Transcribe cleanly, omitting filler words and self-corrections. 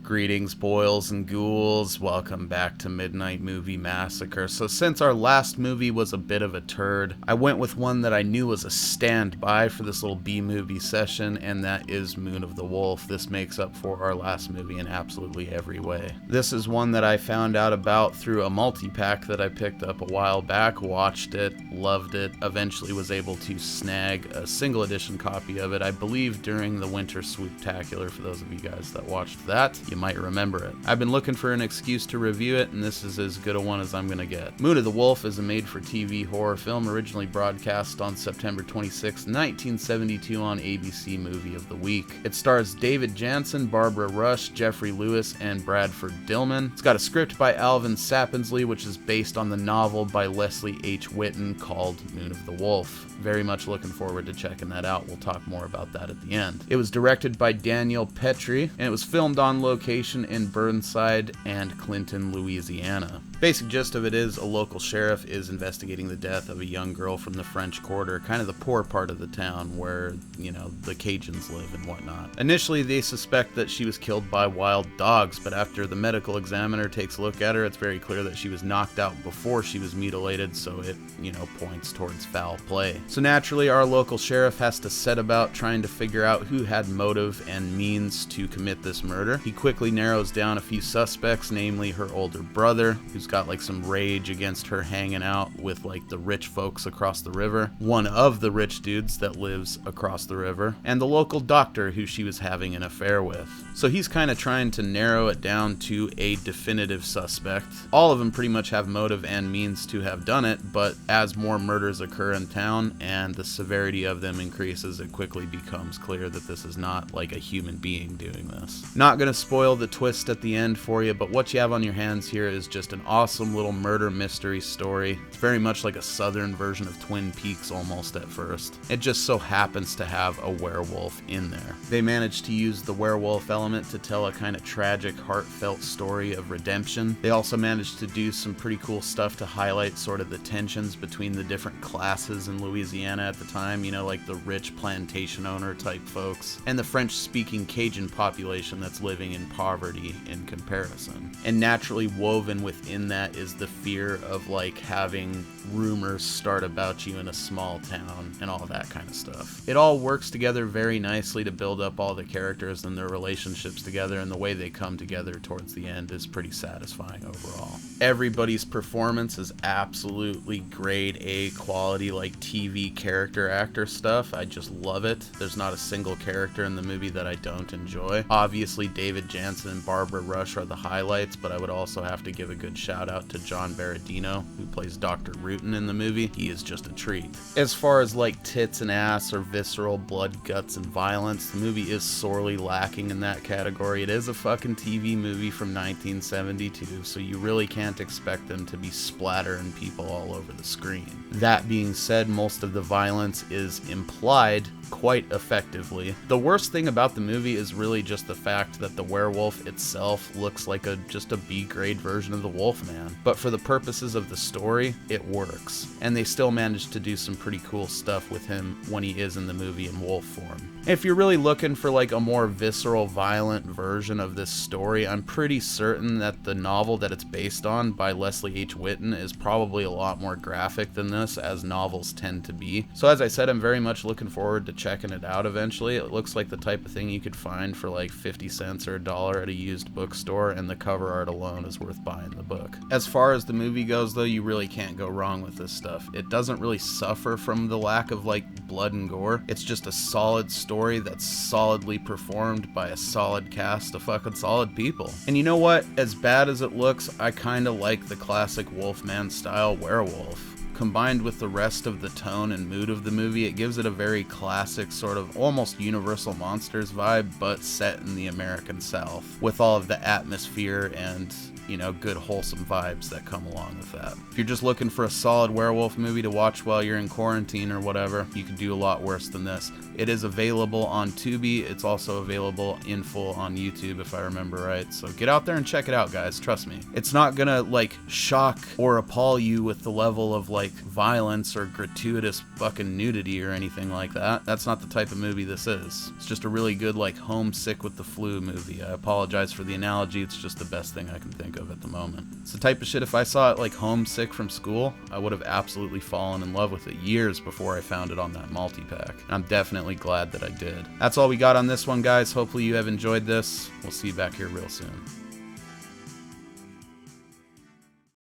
Greetings, boils and ghouls. Welcome back to Midnight Movie Massacre. So since our last movie was a bit of a turd, I went with one that I knew was a standby for this little B-movie session, and that is Moon of the Wolf. This makes up for our last movie in absolutely every way. This is one that I found out about through a multi-pack that I picked up a while back, watched it, loved it, eventually was able to snag a single edition copy of it, I believe during the Winter Swooptacular. For those of you guys that watched that, you might remember it. I've been looking for an excuse to review it, and this is as good a one as I'm gonna get. Moon of the Wolf is a made-for-TV horror film originally broadcast on September 26, 1972 on ABC Movie of the Week. It stars David Jansen, Barbara Rush, Jeffrey Lewis, and Bradford Dillman. It's got a script by Alvin Sapinsley, which is based on the novel by Leslie H. Whitten called Moon of the Wolf. Very much looking forward to checking that out. We'll talk more about that at the end. It was directed by Daniel Petrie, and it was filmed on location in Burnside and Clinton, Louisiana. Basic gist of it is a local sheriff is investigating the death of a young girl from the French Quarter, kind of the poor part of the town where, you know, the Cajuns live and whatnot. Initially, they suspect that she was killed by wild dogs, but after the medical examiner takes a look at her, it's very clear that she was knocked out before she was mutilated, so it, points towards foul play. So naturally, our local sheriff has to set about trying to figure out who had motive and means to commit this murder. He quickly narrows down a few suspects, namely her older brother, who's got like some rage against her hanging out with like the rich folks across the river, one of the rich dudes that lives across the river, and the local doctor who she was having an affair with. So he's kind of trying to narrow it down to a definitive suspect. All of them pretty much have motive and means to have done it, but as more murders occur in town and the severity of them increases, it quickly becomes clear that this is not like a human being doing this. Not gonna spoil the twist at the end for you, but what you have on your hands here is just an awesome little murder mystery story. It's very much like a southern version of Twin Peaks almost at first. It just so happens to have a werewolf in there. They managed to use the werewolf element to tell a kind of tragic, heartfelt story of redemption. They also managed to do some pretty cool stuff to highlight sort of the tensions between the different classes in Louisiana at the time, like the rich plantation owner type folks, and the French-speaking Cajun population that's living in poverty in comparison. And naturally woven within that is the fear of like having rumors start about you in a small town and all that kind of stuff. It all works together very nicely to build up all the characters and their relationships together, and the way they come together towards the end is pretty satisfying overall. Everybody's performance is absolutely grade A quality, like TV character actor stuff. I just love it. There's not a single character in the movie that I don't enjoy. Obviously David Jansen and Barbara Rush are the highlights, but I would also have to give a good shout out to John Baradino, who plays Dr. Rutan in the movie. He is just a treat. As far as like tits and ass or visceral blood, guts, and violence, the movie is sorely lacking in that category. It is a fucking TV movie from 1972, so you really can't expect them to be splattering people all over the screen. That being said, most of the violence is implied quite effectively. The worst thing about the movie is really just the fact that the werewolf itself looks like just a B-grade version of the Wolfman. But for the purposes of the story, it works. And they still managed to do some pretty cool stuff with him when he is in the movie in wolf form. If you're really looking for like a more visceral, violent version of this story, I'm pretty certain that the novel that it's based on by Leslie H. Whitten is probably a lot more graphic than this, as novels tend to be. So as I said, I'm very much looking forward to checking it out eventually. It looks like the type of thing you could find for like 50 cents or $1 at a used bookstore, and the cover art alone is worth buying the book. As far as the movie goes though, you really can't go wrong with this stuff. It doesn't really suffer from the lack of like blood and gore. It's just a solid story that's solidly performed by a solid cast of fucking solid people. And you know what? As bad as it looks, I kinda like the classic Wolfman style werewolf. Combined with the rest of the tone and mood of the movie, it gives it a very classic sort of almost Universal Monsters vibe, but set in the American South, with all of the atmosphere and you know, good wholesome vibes that come along with that. If you're just looking for a solid werewolf movie to watch while you're in quarantine or whatever, you could do a lot worse than this. It is available on Tubi. It's also available in full on YouTube, if I remember right. So get out there and check it out, guys. Trust me. It's not gonna, like, shock or appall you with the level of, like, violence or gratuitous fucking nudity or anything like that. That's not the type of movie this is. It's just a really good, like, homesick with the flu movie. I apologize for the analogy. It's just the best thing I can think of at the moment. It's the type of shit, if I saw it, like, homesick from school, I would have absolutely fallen in love with it years before I found it on that multi-pack. I'm definitely glad that I did. That's all we got on this one, guys. Hopefully you have enjoyed this. We'll see you back here real soon.